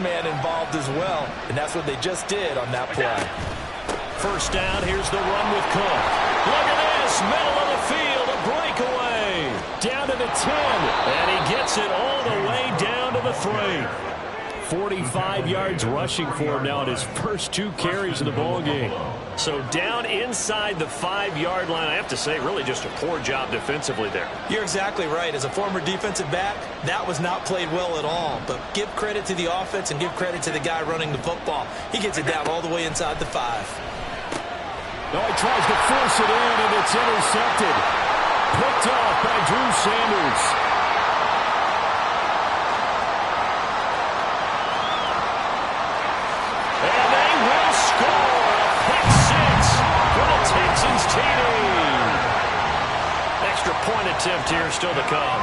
man involved as well, and that's what they just did on that play. First down, here's the run with Cook. Look at this, middle of the field, a breakaway. Down to the 10, and he gets it all the way down to the 3. 45 yards rushing for him now in his first 2 carries of the ballgame. So down inside the 5-yard line, I have to say, really just a poor job defensively there. You're exactly right. As a former defensive back, that was not played well at all. But give credit to the offense and give credit to the guy running the football. He gets it down all the way inside the 5. No, he tries to force it in, and it's intercepted. Picked off by Drew Sanders. Texans team. Extra point attempt here still to come.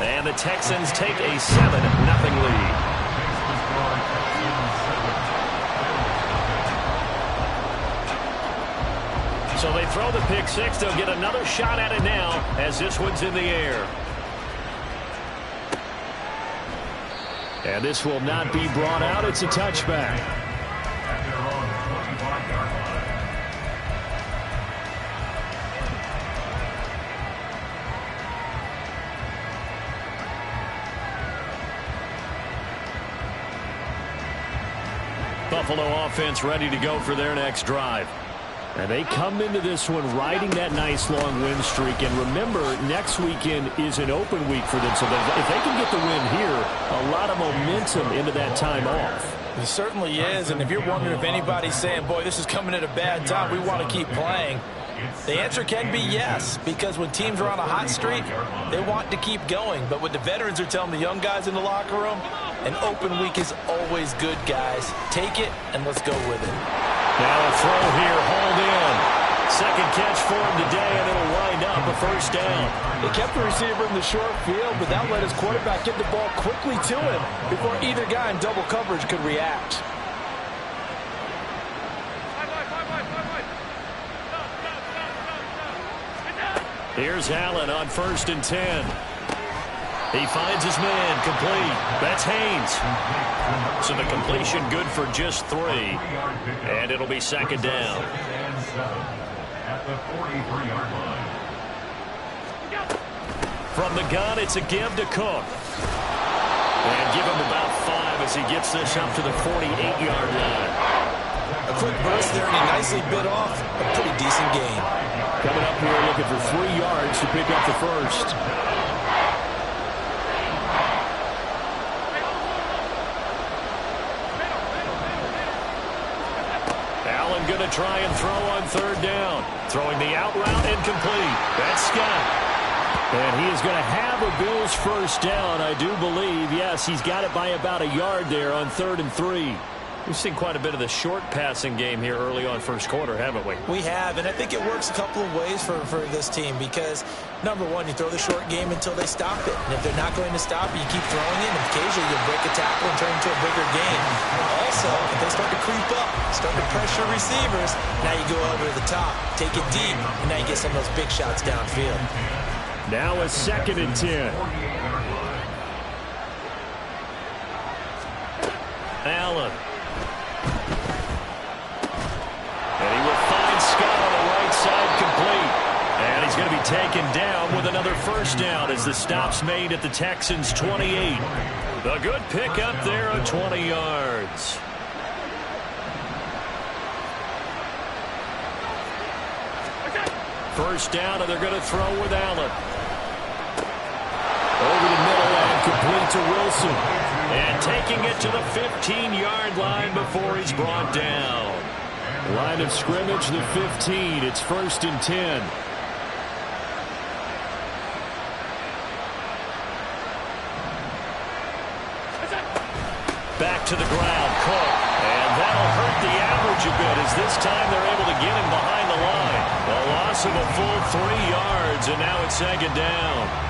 And the Texans take a 7-0 lead. So they throw the pick 6. They'll get another shot at it now as this one's in the air. And this will not be brought out. It's a touchback. Buffalo offense ready to go for their next drive. And they come into this one riding that nice long win streak. And remember, next weekend is an open week for them. So if they can get the win here, a lot of momentum into that time off. It certainly is. And if you're wondering if anybody's saying, boy, this is coming at a bad time, we want to keep playing, the answer can be yes. Because when teams are on a hot streak, they want to keep going. But what the veterans are telling the young guys in the locker room, an open week is always good, guys. Take it and let's go with it. Now a throw here, hauled in. Second catch for him today, and it'll wind up a first down. They kept the receiver in the short field, but that let his quarterback get the ball quickly to him before either guy in double coverage could react. Here's Allen on 1st and 10. He finds his man, complete. That's Haynes. So the completion good for just 3. And it'll be second down. From the gun, it's a give to Cook. And give him about 5 as he gets this up to the 48-yard line. A quick burst there, and he nicely bit off a pretty decent gain. Coming up here looking for 3 yards to pick up the first. Allen going to try and throw on 3rd down. Throwing the out route incomplete. That's Scott. And he is going to have a Bills first down, I do believe. Yes, he's got it by about a yard there on 3rd and 3. We've seen quite a bit of the short passing game here early on first quarter, haven't we? We have, and I think it works a couple of ways for this team because, number one, you throw the short game until they stop it. And if they're not going to stop it, you keep throwing it, and occasionally you'll break a tackle and turn into a bigger game. Also, if they start to creep up, start to pressure receivers, now you go over the top, take it deep, and now you get some of those big shots downfield. Now a 2nd and 10. Allen. And he will find Scott on the right side complete. And he's going to be taken down with another first down as the stop's made at the Texans' 28. A good pickup there on 20 yards. First down, and they're going to throw with Allen. Over the middle and complete to Wilson. And taking it to the 15-yard line before he's brought down. Line of scrimmage, the 15. It's 1st and 10. Back to the ground, Cook. And that'll hurt the average a bit as this time they're able to get him behind the line. A loss of a full 3 yards, and now it's 2nd down.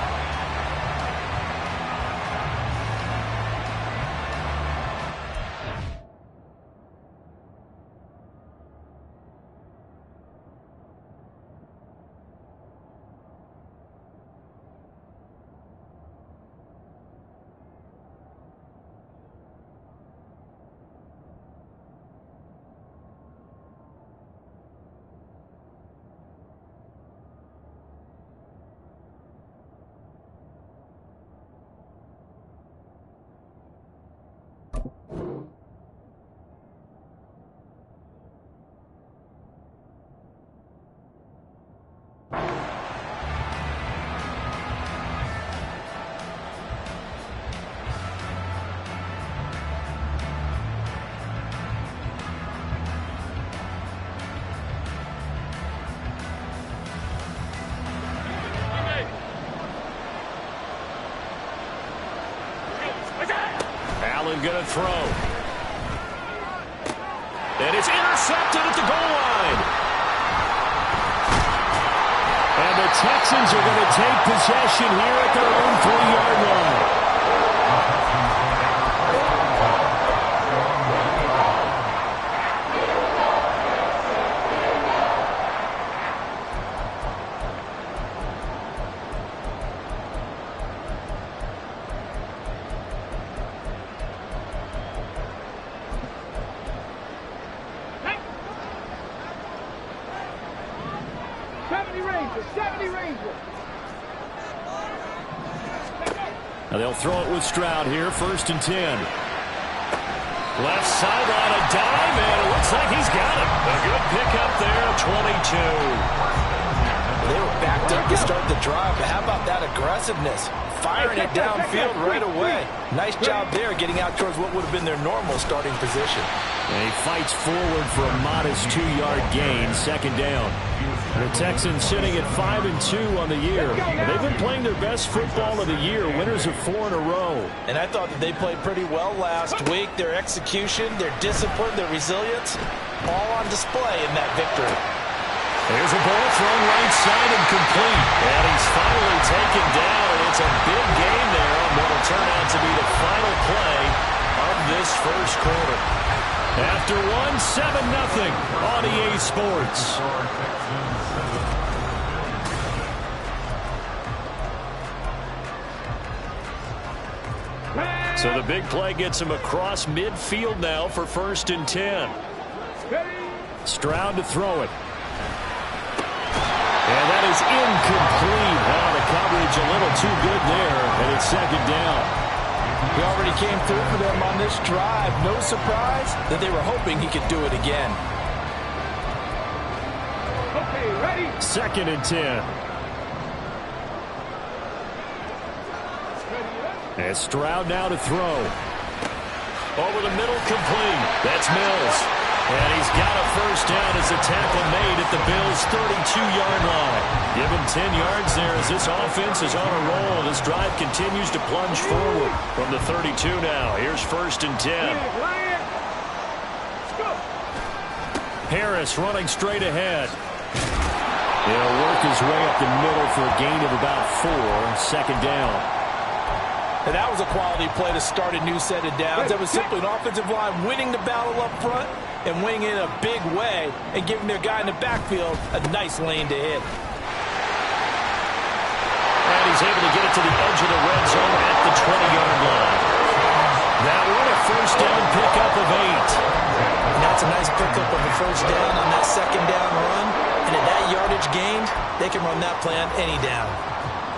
and going to throw. And it's intercepted at the goal line. And the Texans are going to take possession here at their own 3-yard line. Now they'll throw it with Stroud here, 1st and 10. Left sideline, a dive, and it looks like he's got it. A good pickup there, 22. They were backed up to start the drive, but how about that aggressiveness? Firing it downfield right away. Nice job there getting out towards what would have been their normal starting position. And he fights forward for a modest 2-yard gain, 2nd down. The Texans sitting at 5-2 on the year. They've been playing their best football of the year, winners of 4 in a row. And I thought that they played pretty well last week. Their execution, their discipline, their resilience, all on display in that victory. There's a ball thrown right side and complete. And he's finally taken down, and it's a big gain there on what will turn out to be the final play of this first quarter. After 7-0 on EA Sports. So the big play gets him across midfield now for 1st and 10. Stroud to throw it. And that is incomplete. Wow, the coverage a little too good there, and it's 2nd down. He already came through for them on this drive. No surprise that they were hoping he could do it again. Okay, ready? 2nd and 10. And Stroud now to throw. Over the middle, complete. That's Mills. And he's got a 1st down as a tackle made at the Bills' 32-yard line. Give him 10 yards there as this offense is on a roll. This drive continues to plunge forward from the 32 now. Here's 1st and 10. Harris running straight ahead. He'll work his way up the middle for a gain of about 4. 2nd down. And that was a quality play to start a new set of downs. That was simply an offensive line winning the battle up front and winning it in a big way and giving their guy in the backfield a nice lane to hit. And he's able to get it to the edge of the red zone at the 20-yard line. That one a 1st down pickup of 8. And that's a nice pickup of a 1st down on that 2nd down run. And at that yardage gained, they can run that play on any down.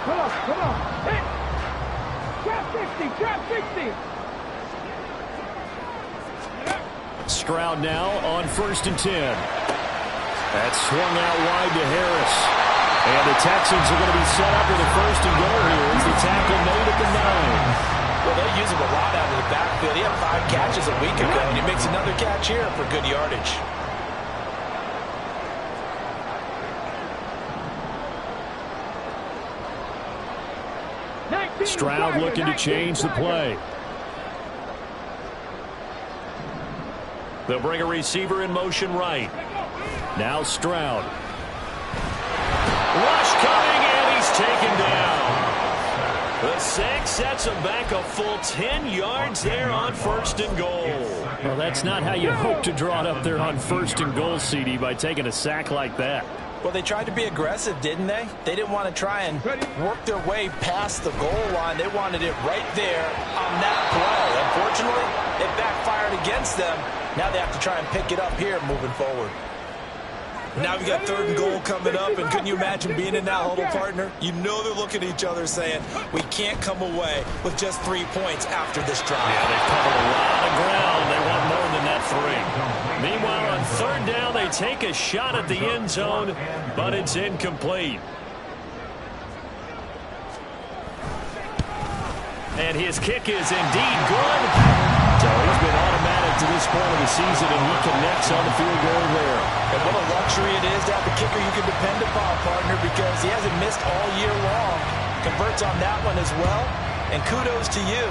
Come on. Hey. Trap 60. Stroud now on 1st and 10. That's swung out wide to Harris. And the Texans are going to be set up with a 1st and goal here as the tackle made at the 9. Well, they use him a lot out of the backfield. He had 5 catches a week ago, and he makes another catch here for good yardage. Stroud looking to change the play. They'll bring a receiver in motion right. Now Stroud. Rush coming, and he's taken down. The sack sets him back a full 10 yards there on 1st and goal. Well, that's not how you hope to draw it up there on 1st and goal, CD, by taking a sack like that. Well, they tried to be aggressive, didn't they? They didn't want to try and work their way past the goal line. They wanted it right there on that play. Unfortunately, it backfired against them. Now they have to try and pick it up here moving forward. Now we got 3rd and goal coming up, and couldn't you imagine being in that huddle, partner? You know they're looking at each other saying, we can't come away with just 3 points after this drive. Yeah, they've covered a lot of ground. They want more than that 3. Meanwhile, on 3rd down, they take a shot at the end zone, but it's incomplete. And his kick is indeed good. So he's been automatic to this point of the season, and he connects on the field goal there. And what a luxury it is to have a kicker you can depend upon, partner, because he hasn't missed all year long. Converts on that one as well. And kudos to you.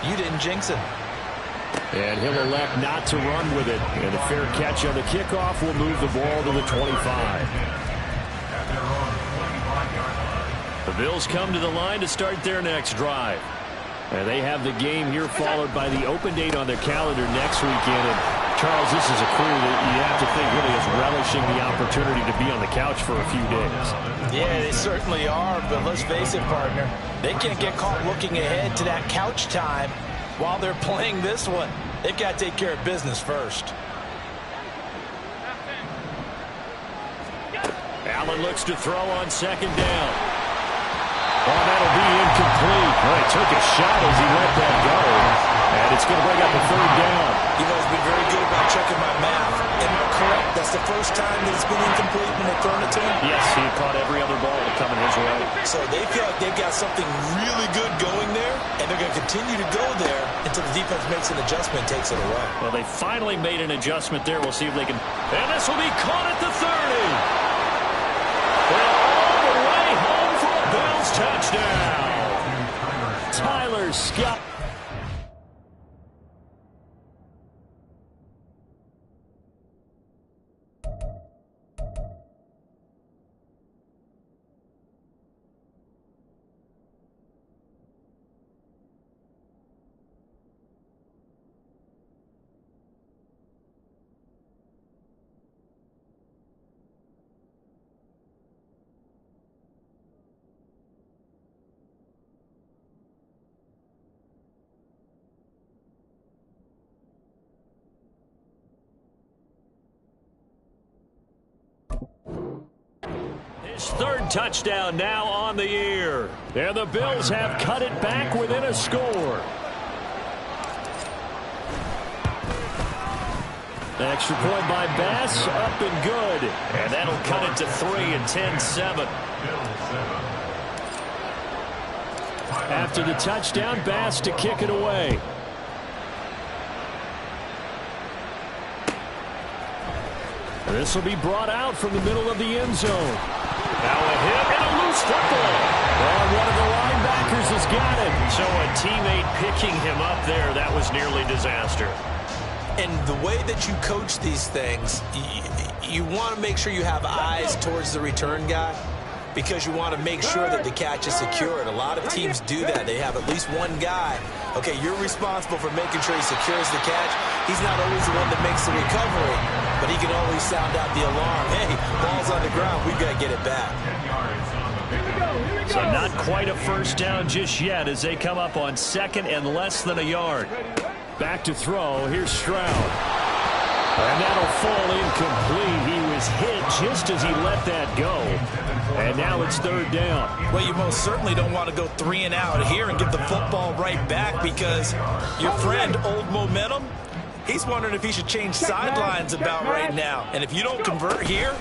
You didn't jinx him. And he'll elect not to run with it. And a fair catch on the kickoff will move the ball to the 25. The Bills come to the line to start their next drive. And they have the game here followed by the open date on their calendar next weekend. And Charles, this is a crew that you have to think really is relishing the opportunity to be on the couch for a few days. Yeah, they certainly are, but let's face it, partner. They can't get caught looking ahead to that couch time while they're playing this one. They've got to take care of business first. Allen looks to throw on second down. Oh, that'll be incomplete. Well, he took a shot as he let that go. And it's going to bring up a third down. You guys have been very good about checking my math. Am I correct? That's the first time that it's been incomplete when they've thrown it to him? Yes, he caught every other ball coming his way. So they feel like they've got something really good going there, and they're going to continue to go there until the defense makes an adjustment and takes it away. Well, they finally made an adjustment there. We'll see if they can. And this will be caught at the 30. Well, all the way home for a Bills touchdown. Tyler Scott. Third touchdown now on the year. And the Bills have cut it back within a score. Extra point by Bass, up and good. And that'll cut it to 3 and 10-7. After the touchdown, Bass to kick it away. This will be brought out from the middle of the end zone. Now a hit and a loose football. Well, one of the linebackers has got it. So a teammate picking him up there, that was nearly disaster. And the way that you coach these things, you want to make sure you have eyes towards the return guy because you want to make sure that the catch is secured. A lot of teams do that. They have at least one guy. Okay, you're responsible for making sure he secures the catch. He's not always the one that makes the recovery, but he can always sound out the alarm. Hey, ball's on the ground. We've got to get it back. So not quite a first down just yet as they come up on second and less than a yard. Back to throw. Here's Stroud. And that'll fall incomplete. He was hit just as he let that go. And now it's third down. Well, you most certainly don't want to go 3 and out here and give the football right back because your friend, Old Momentum, he's wondering if he should change sidelines about right now. And if you don't convert here,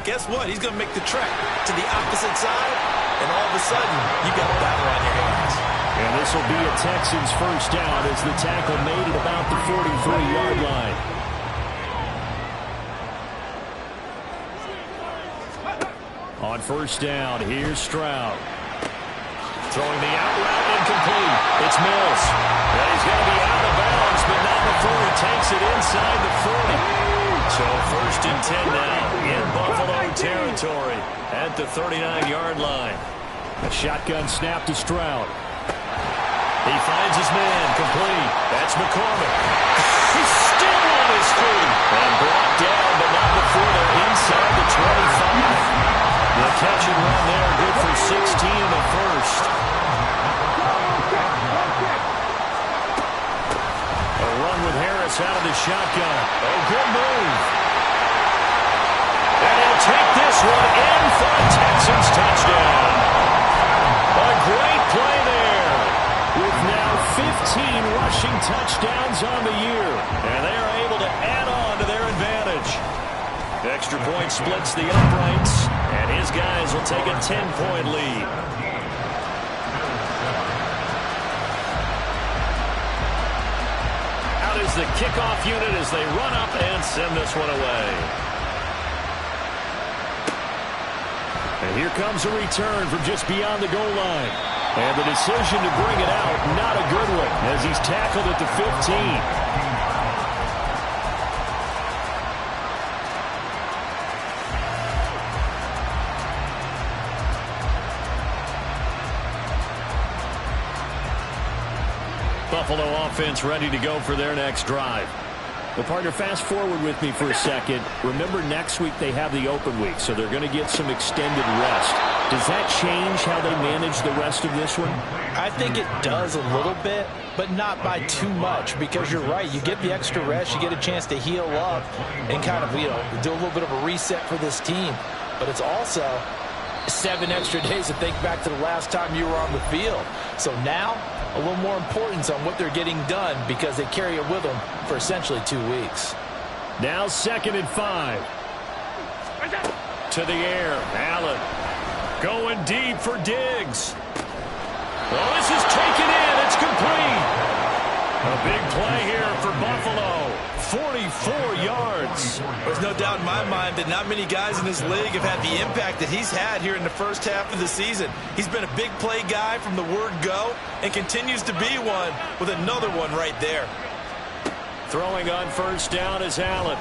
guess what? He's going to make the trek to the opposite side, and all of a sudden, you got a battle on your hands. And this will be a Texans first down as the tackle made at about the 43-yard line. On first down, here's Stroud. Throwing the out route incomplete. It's Mills. And he's going to be out of bounds, but not before he takes it inside the 40. So first and 10 now in Buffalo territory at the 39-yard line. A shotgun snap to Stroud. He finds his man complete. That's McCormick. He's still on his feet. And brought down, but not before they're inside the 25. The catch and run there, good for 16 in the first. A run with Harris out of the shotgun. Oh, good move. And he'll take this one in for a Texans touchdown. A great play there. With now 15 rushing touchdowns on the year. And they are able to add on to their advantage. Extra point splits the uprights, and his guys will take a 10-point lead. Out is the kickoff unit as they run up and send this one away. And here comes a return from just beyond the goal line. And the decision to bring it out, not a good one, as he's tackled at the 15. Buffalo offense ready to go for their next drive. Well, partner, fast forward with me for a second. Remember, next week they have the open week, so they're going to get some extended rest. Does that change how they manage the rest of this one? I think it does a little bit, but not by too much, because you're right. You get the extra rest, you get a chance to heal up and kind of, do a little bit of a reset for this team. But it's also 7 extra days to think back to the last time you were on the field. So now, a little more importance on what they're getting done because they carry it with them for essentially 2 weeks. Now 2nd and 5. To the air. Allen going deep for Diggs. Well, this is taken in. It's complete. A big play here for Buffalo. 44 yards. There's no doubt in my mind that not many guys in this league have had the impact that he's had here in the first half of the season. He's been a big play guy from the word go and continues to be one with another one right there. Throwing on first down is Allen.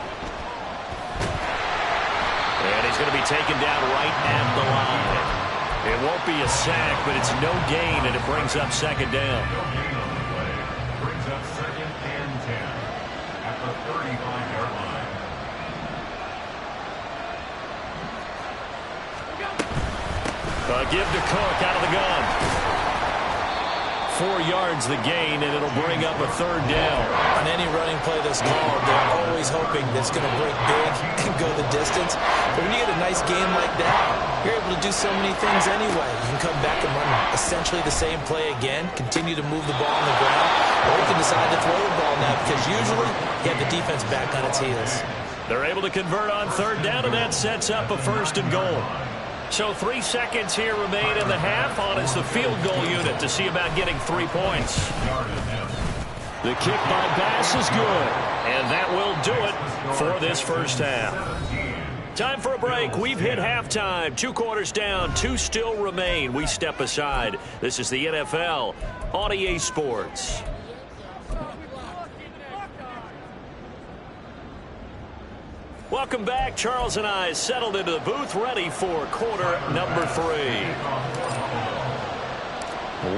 And he's going to be taken down right at the line. It won't be a sack, but it's no gain, and it brings up 2nd down. Brings up 2nd and 10 at the 35-yard line. Give to Cook out of the gun. 4 yards the gain, and it'll bring up a 3rd down. On any running play that's called, they're always hoping that it's going to break big and go the distance. But when you get a nice game like that, you're able to do so many things anyway. You can come back and run essentially the same play again, continue to move the ball on the ground, or you can decide to throw the ball now because usually you have the defense back on its heels. They're able to convert on 3rd down, and that sets up a 1st and goal. So 3 seconds here remain in the half. On is the field goal unit to see about getting 3 points. The kick by Bass is good, and that will do it for this first half. Time for a break. We've hit halftime. 2 quarters down, 2 still remain. We step aside. This is the NFL on EA Sports. Welcome back. Charles and I settled into the booth, ready for quarter number 3.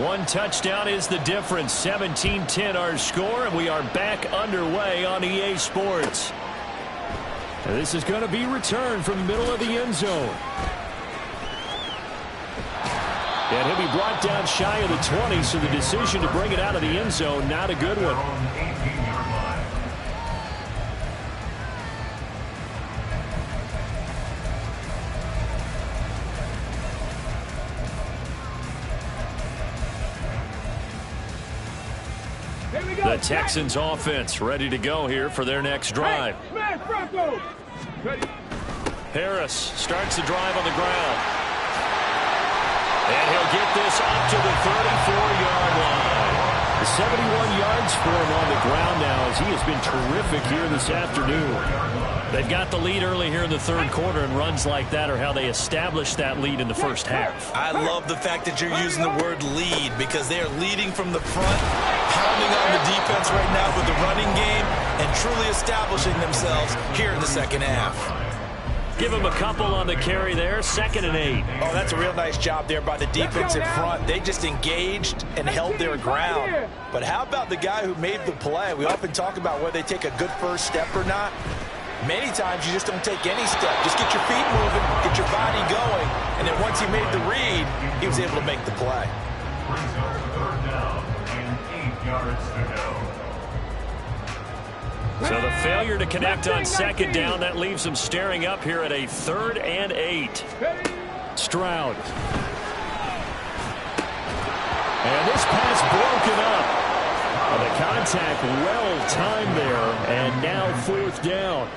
1 touchdown is the difference. 17-10 our score, and we are back underway on EA Sports. And this is going to be returned from the middle of the end zone. And he'll be brought down shy of the 20, so the decision to bring it out of the end zone, not a good one. The Texans offense ready to go here for their next drive. Harris starts the drive on the ground. And he'll get this up to the 34-yard line. 71 yards for him on the ground now as he has been terrific here this afternoon. They've got the lead early here in the 3rd quarter, and runs like that are how they established that lead in the first half. I love the fact that you're using the word lead because they are leading from the front, pounding on the defense right now with the running game, and truly establishing themselves here in the 2nd half. Give him a couple on the carry there. 2nd and 8. Oh, that's a real nice job there by the defense in front. They just engaged and held their ground. But how about the guy who made the play? We often talk about whether they take a good first step or not. Many times you just don't take any step. Just get your feet moving, get your body going, and then once he made the read, he was able to make the play. 3rd down and 8 yards to go. So the failure to connect on 2nd down, that leaves them staring up here at a 3rd and 8. Stroud. And this pass broken up. The contact well timed there, and now 4th down.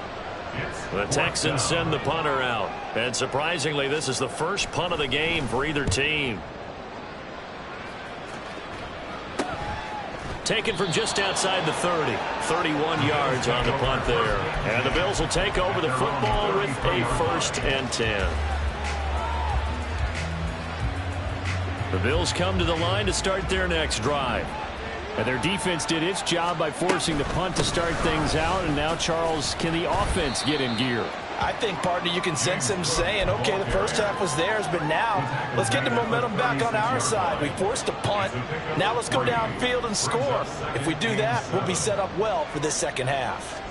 The Texans send the punter out. And surprisingly, this is the first punt of the game for either team. Taken from just outside the 30. 31 yards on the punt there. And the Bills will take over the football with a 1st and 10. The Bills come to the line to start their next drive. And their defense did its job by forcing the punt to start things out. And now, Charles, can the offense get in gear? I think, partner, you can sense him saying, okay, the first half was theirs, but now let's get the momentum back on our side. We forced a punt. Now let's go downfield and score. If we do that, we'll be set up well for this second half.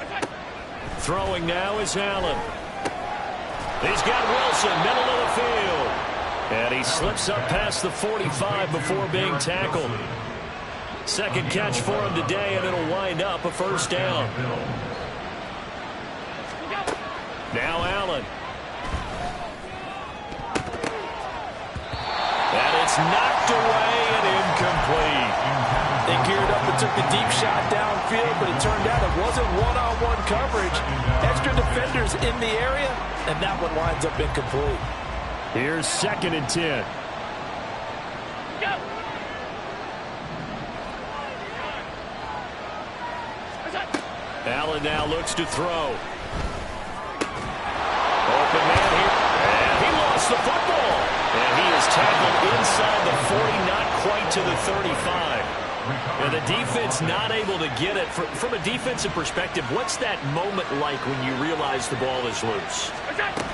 Throwing now is Allen. He's got Wilson, middle of the field. And he slips up past the 45 before being tackled. Second catch for him today, and it'll wind up a first down. Now Allen. And it's knocked away and incomplete. They geared up and took the deep shot downfield, but it turned out it wasn't one-on-one coverage. Extra defenders in the area, and that one winds up incomplete. Here's 2nd and 10. Allen now looks to throw. Open man here. And he lost the football. And he is tackled inside the 40, not quite to the 35. And the defense not able to get it. From a defensive perspective, what's that moment like when you realize the ball is loose?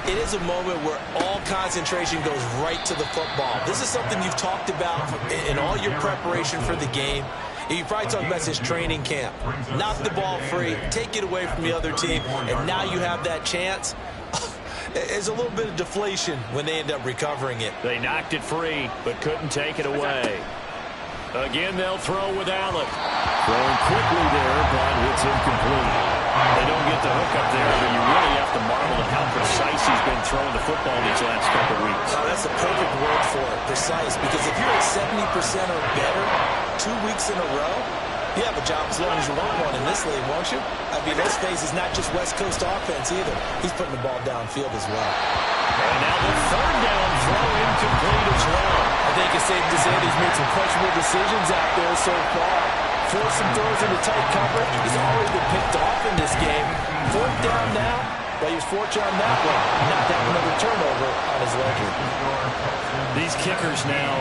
It is a moment where all concentration goes right to the football. This is something you've talked about in all your preparation for the game. You probably talked about this training camp. Knock the ball free, take it away from the other team, and now you have that chance. There's a little bit of deflation when they end up recovering it. They knocked it free, but couldn't take it away. Again, they'll throw with Allen. Throwing quickly there, but it's incomplete. They don't get the hook up there, but you really have to marvel at how precise he's been throwing the football these last couple of weeks. Oh, that's the perfect word for it, precise, because if you're at 70% or better 2 weeks in a row, you have a job as long as you want one in this league, won't you? I mean, let's face it, it's not just West Coast offense either. He's putting the ball downfield as well. And now the 3rd down throw incomplete as well. I think it's safe to say he's made some questionable decisions out there so far. Forced some throws into tight coverage. He's already been picked off in this game. 4th down now. But he was fortunate on that one. Not having another turnover on his ledger. These kickers now,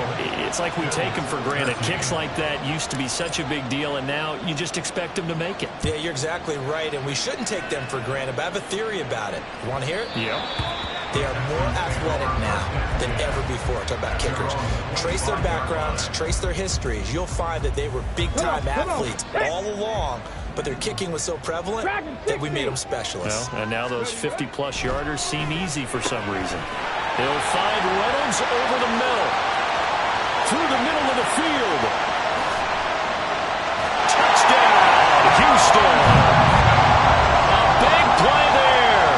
it's like we take them for granted. Kicks like that used to be such a big deal, and now you just expect them to make it. Yeah, you're exactly right, and we shouldn't take them for granted, but I have a theory about it. You want to hear it? Yeah. They are more athletic now than ever before. Talk about kickers. Trace their backgrounds, trace their histories. You'll find that they were big-time athletes all along, but their kicking was so prevalent that we made them specialists. Well, and now those 50-plus yarders seem easy for some reason. He'll find Reynolds over the middle. Through the middle of the field. Touchdown, Houston. A big play there.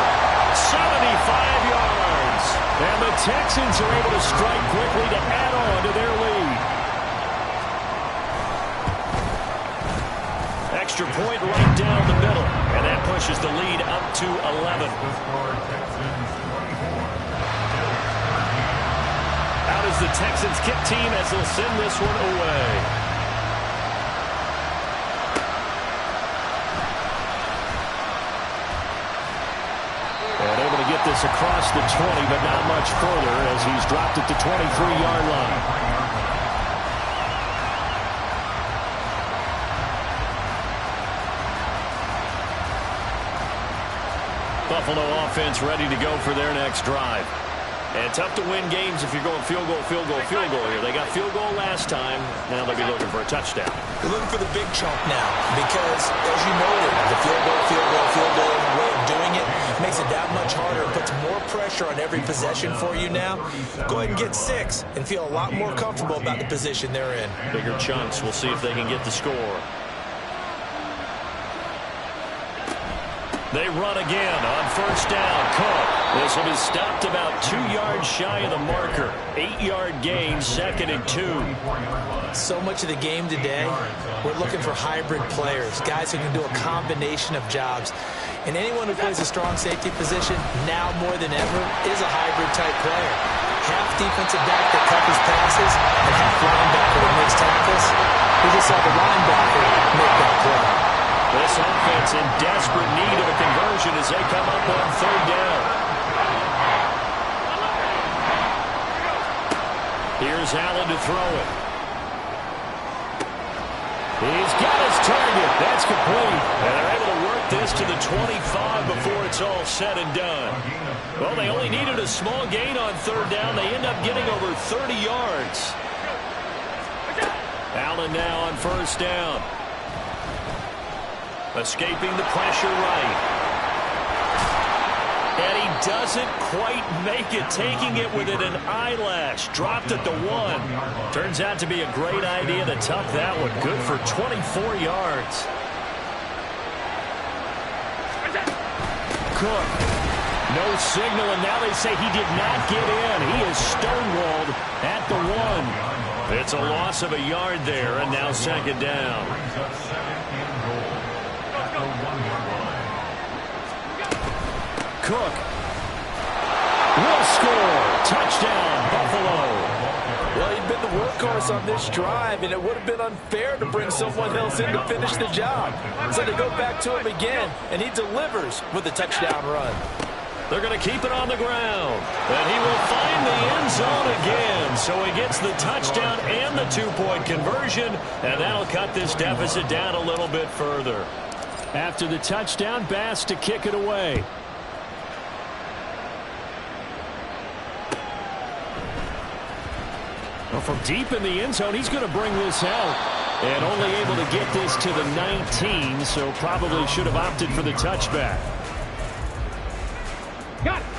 75 yards. And the Texans are able to strike quickly to add on to their lead. Extra point right down the middle. And that pushes the lead up to 11. Out is the Texans kick team as they'll send this one away. And able to get this across the 20, but not much further as he's dropped at the 23-yard line. Buffalo offense ready to go for their next drive. And tough to win games if you're going field goal, field goal, field goal here. They got field goal last time. Now they'll be looking for a touchdown. They're looking for the big chunk now because, as you noted, the field goal, field goal, field goal way of doing it makes it that much harder. It puts more pressure on every possession for you now. Go ahead and get 6 and feel a lot more comfortable about the position they're in. Bigger chunks. We'll see if they can get the score. They run again on first down. Cook. This will be stopped about 2 yards shy of the marker. 8-yard gain, 2nd and 2. So much of the game today, we're looking for hybrid players, guys who can do a combination of jobs. And anyone who plays a strong safety position, now more than ever, is a hybrid-type player. Half defensive back that covers passes and half linebacker that makes tackles. We just saw the linebacker make that play. This offense in desperate need of a conversion as they come up on 3rd down. Here's Allen to throw it. He's got his target. That's complete. And they're able to work this to the 25 before it's all said and done. Well, they only needed a small gain on third down. They end up getting over 30 yards. Allen now on first down. Escaping the pressure right. And he doesn't quite make it, taking it within an eyelash. Dropped at the 1. Turns out to be a great idea to tuck that one. Good for 24 yards. Cook. No signal, and now they say he did not get in. He is stonewalled at the 1. It's a loss of a yard there, and now second down. Cook will score. Touchdown, Buffalo. Well, he'd been the workhorse on this drive, and it would have been unfair to bring someone else in to finish the job. So they go back to him again, and he delivers with a touchdown run. They're going to keep it on the ground. And he will find the end zone again. So he gets the touchdown and the two-point conversion, and that'll cut this deficit down a little bit further. After the touchdown, Bass to kick it away. Well, from deep in the end zone, he's going to bring this out. And only able to get this to the 19, so probably should have opted for the touchback.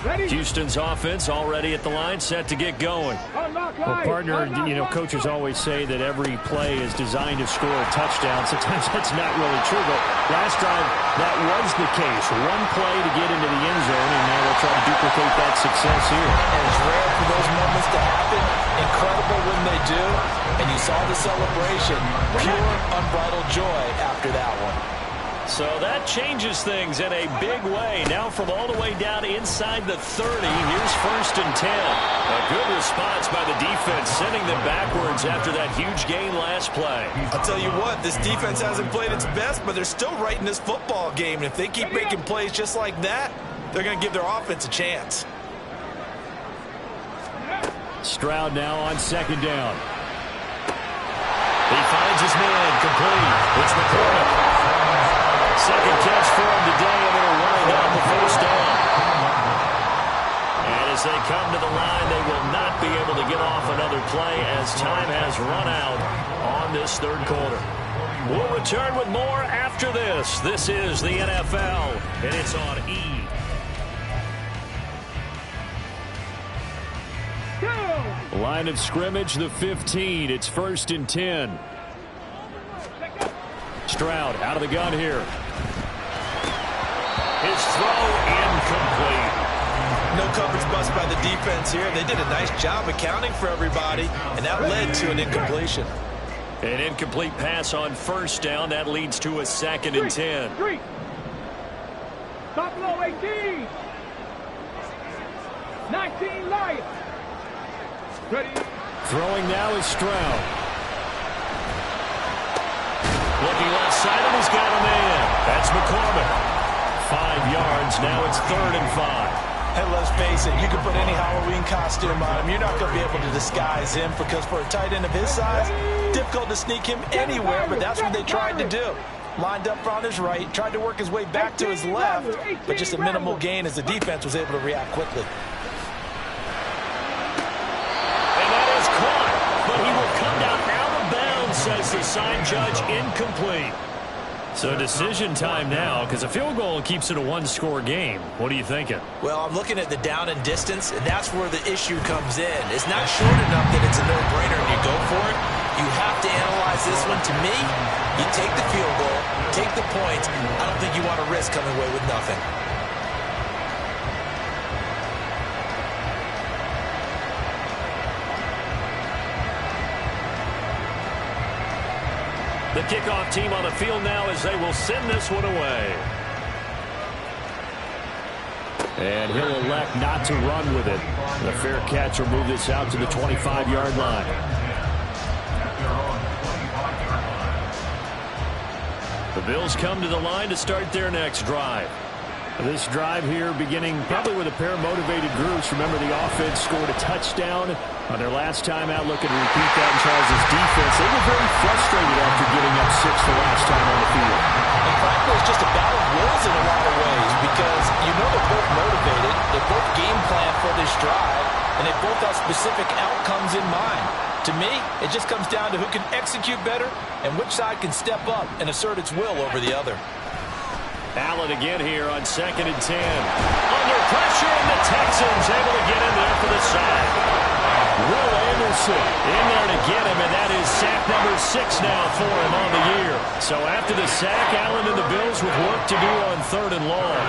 Houston's offense already at the line, set to get going. Well, partner, coaches always say that every play is designed to score a touchdown. Sometimes that's not really true, but last drive, that was the case. One play to get into the end zone, and now they'll try to duplicate that success here. And it's rare for those moments to happen. Incredible when they do. And you saw the celebration. Pure, unbridled joy after that one. So that changes things in a big way. Now from all the way down inside the 30, here's first and 10. A good response by the defense, sending them backwards after that huge gain last play. I'll tell you what, this defense hasn't played its best, but they're still right in this football game. And if they keep making plays just like that, they're going to give their offense a chance. Stroud now on second down. He finds his man, complete. It's McCormick. Second catch for him today, and they're running down the first down. And as they come to the line, they will not be able to get off another play as time has run out on this third quarter. We'll return with more after this. This is the NFL, and it's on E! Line of scrimmage, the 15. It's first and 10. Stroud out of the gun here. His throw incomplete. No coverage bust by the defense here. They did a nice job accounting for everybody, and that led to an incompletion. An incomplete pass on first down. That leads to a second and 10. Buffalo 18. 19 Lions. Ready. Throwing now is Stroud. Looking left side, and he's got a man. That's McCormick. 5 yards. Now it's 3rd and 5. And let's face it, you can put any Halloween costume on him. You're not going to be able to disguise him because for a tight end of his size, difficult to sneak him anywhere, but that's what they tried to do. Lined up on his right, tried to work his way back to his left, but just a minimal gain as the defense was able to react quickly. But he will come down out of bounds, says the sign judge, incomplete. So decision time now, because a field goal keeps it a one-score game. What are you thinking? Well, I'm looking at the down and distance, and that's where the issue comes in. It's not short enough that it's a no-brainer and you go for it. You have to analyze this one. To me, you take the field goal, take the points. I don't think you want to risk coming away with nothing. The kickoff team on the field now as they will send this one away. And he'll elect not to run with it. The fair catch will move this out to the 25-yard line. The Bills come to the line to start their next drive. This drive here beginning probably with a pair of motivated groups. Remember, the offense scored a touchdown on their last time out. Looking to repeat that in Charles' defense. They were very frustrated after giving up 6 the last time on the field. And frankly, it's just a battle of wills They both game plan for this drive, and they both have specific outcomes in mind. To me, it just comes down to who can execute better and which side can step up and assert its will over the other. Allen again here on 2nd and 10. Under pressure, and the Texans able to get in there for the sack. Will Anderson in there to get him, and that is sack number 6 now for him on the year. So after the sack, Allen and the Bills with work to do on 3rd and long.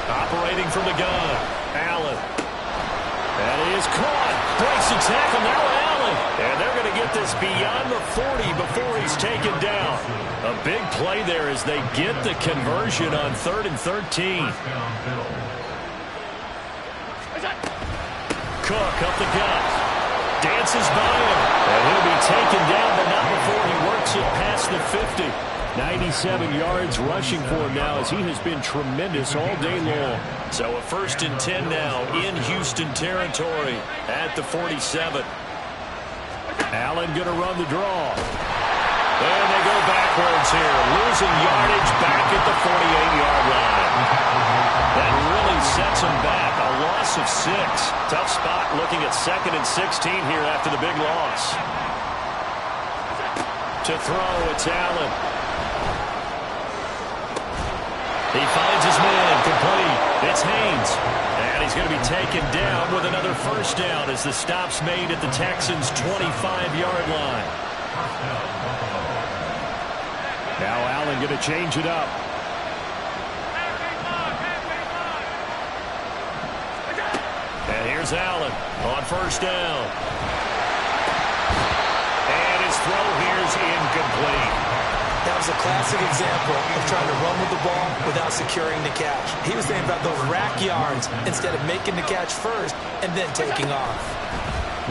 Operating from the gun, Allen. That is caught. Breaks the tackle. Now Allen. And they're going to get this beyond the 40 before he's taken down. A big play there as they get the conversion on 3rd and 13. Cook up the gut. Dances by him. And he'll be taken down, but not before he works it past the 50. 97 yards rushing for him now as he has been tremendous all day long. So a 1st and 10 now in Houston territory at the 47. Allen going to run the draw. And they go backwards here, losing yardage back at the 48-yard line. That really sets him back, a loss of 6. Tough spot looking at 2nd and 16 here after the big loss. To throw, it's Allen. He finds his man, complete. It's Haynes. And he's going to be taken down with another 1st down as the stop's made at the Texans' 25-yard line. Now Allen going to change it up. And here's Allen on 1st down. And his throw here's incomplete. That was a classic example of trying to run with the ball without securing the catch. He was thinking about those rack yards instead of making the catch first and then taking off.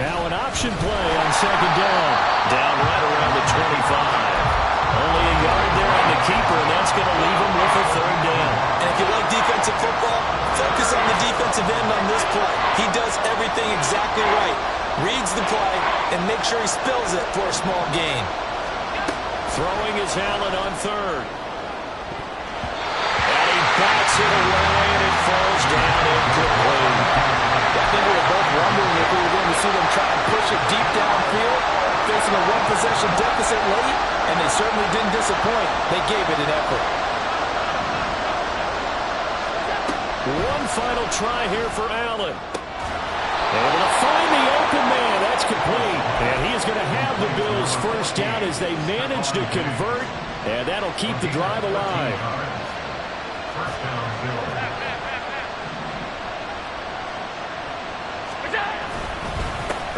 Now an option play on 2nd down. Down right around the 25. Only a yard there on the keeper, and that's going to leave him with a 3rd down. And if you like defensive football, focus on the defensive end on this play. He does everything exactly right. Reads the play and makes sure he spills it for a small gain. Throwing is Allen on 3rd. And he bats it away, and it falls down incomplete. I think we were both wondering if we were going to see them try and push it deep downfield, facing a 1-possession deficit late, and they certainly didn't disappoint. They gave it an effort. One final try here for Allen. Able to find the open man. That's complete. And he is going to have the Bills 1st down as they manage to convert. And that'll keep the drive alive.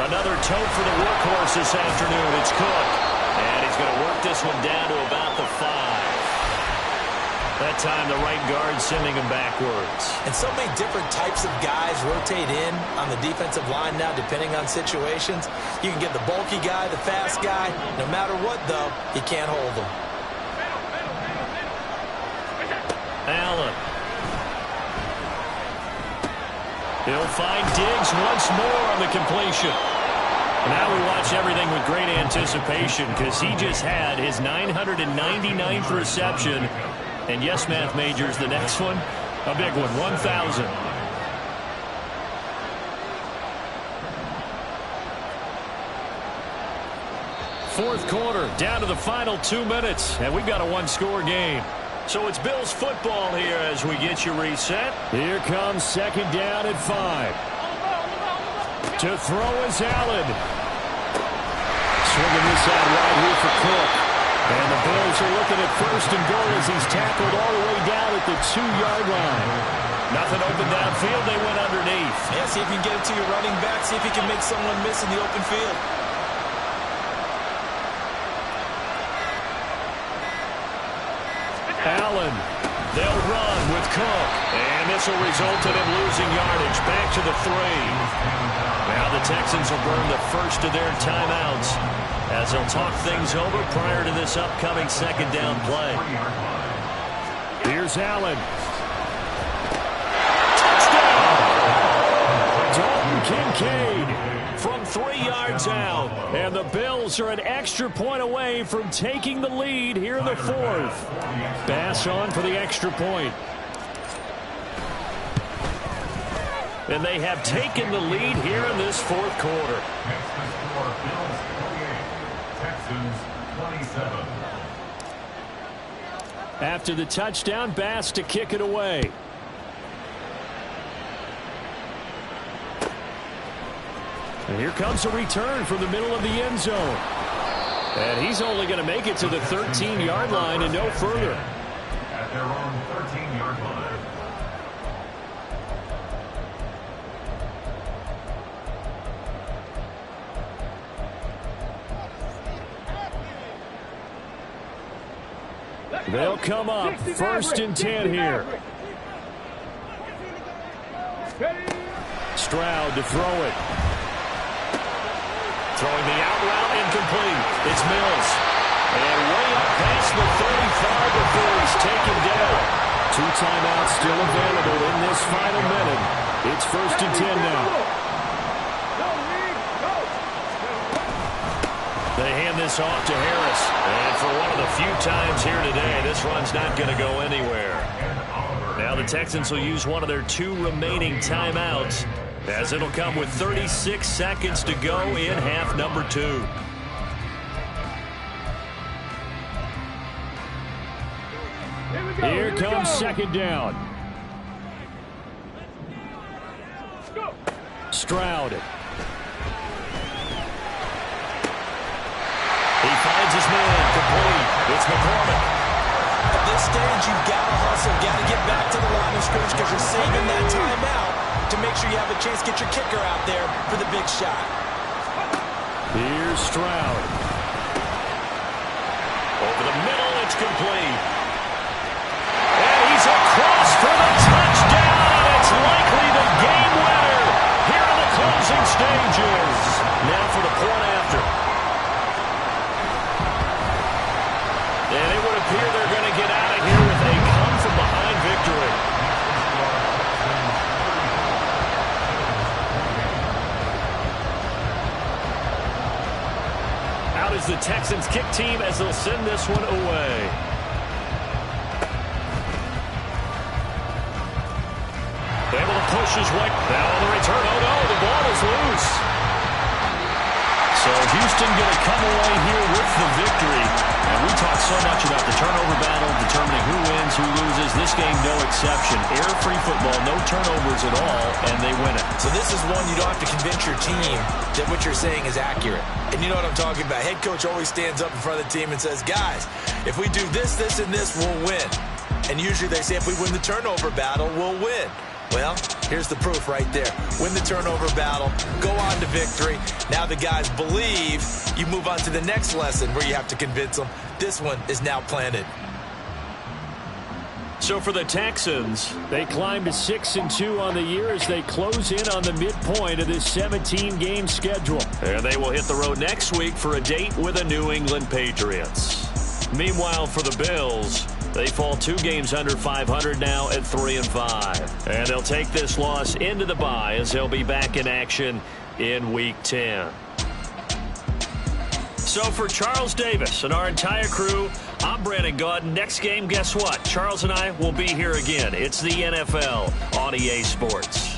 Another tote for the workhorse this afternoon. It's Cook. And he's going to work this one down to about the 5. That time the right guard sending him backwards. And so many different types of guys rotate in on the defensive line now depending on situations. You can get the bulky guy, the fast guy. No matter what, though, you can't hold them. Allen. He'll find Diggs once more on the completion. Now we watch everything with great anticipation because he just had his 999th reception. And yes, math majors, the next one, a big one, 1,000. Fourth quarter, down to the final 2 minutes, and we've got a 1-score game. So it's Bills football here as we get you reset. Here comes 2nd down at 5. To throw is Allen. Swinging this out right here for Cook. And the Bills are looking at 1st and goal as he's tackled all the way down at the 2-yard line. Nothing open downfield. They went underneath. Yeah, see if you can get it to your running back. See if you can make someone miss in the open field. Allen. They'll run with Cook. And this will result in him losing yardage. Back to the 3. Now the Texans will burn the first of their timeouts as they'll talk things over prior to this upcoming 2nd down play. Here's Allen. Touchdown! Dalton Kincaid from 3 yards out. And the Bills are an extra point away from taking the lead here in the fourth. Bass on for the extra point. And they have taken the lead here in this fourth quarter. Next to score, Bills 28, Texans 27. After the touchdown, Bass to kick it away. And here comes a return from the middle of the end zone. And he's only going to make it to the 13-yard line and no further. At their own 13-yard line. They'll come up 1st and 10 here. Stroud to throw it. Throwing the out route incomplete. It's Mills. And way up past the 35 before he's taken down. 2 timeouts still available in this final minute. It's 1st and 10 now. They hand this off to Harris. And for one of the few times here today, this run's not going to go anywhere. Now the Texans will use one of their 2 remaining timeouts, as it'll come with 36 seconds to go in half number 2. Here comes 2nd down. Stroud. He finds his man, complete. It's McCormick. At this stage, you've got to hustle, got to get back to the line of scrimmage because you're saving that timeout to make sure you have a chance to get your kicker out there for the big shot. Here's Stroud. Over the middle, it's complete. And he's across for the touchdown, and it's likely the game winner here in the closing stages. Now for the point after. And it would appear they're going to get out of here with a come-from-behind victory. Out is the Texans kick team as they'll send this one away. Able to push his way. Now on the return. Oh, no, the ball is loose. So Houston going to come away here with the victory. And we talk so much about the turnover battle, determining who wins, who loses. This game, no exception. Error-free football, no turnovers at all, and they win it. So this is one you don't have to convince your team that what you're saying is accurate. And you know what I'm talking about. Head coach always stands up in front of the team and says, guys, if we do this, this, and this, we'll win. And usually they say if we win the turnover battle, we'll win. Well, here's the proof right there. Win the turnover battle, go on to victory. Now the guys believe. You move on to the next lesson where you have to convince them. This one is now planted. So for the Texans, they climb to 6-2 on the year as they close in on the midpoint of this 17-game schedule. And they will hit the road next week for a date with the New England Patriots. Meanwhile, for the Bills, they fall 2 games under 500 now at 3-5. And they'll take this loss into the bye as they'll be back in action in Week 10. So for Charles Davis and our entire crew, I'm Brandon Gaudin. Next game, guess what? Charles and I will be here again. It's the NFL on EA Sports.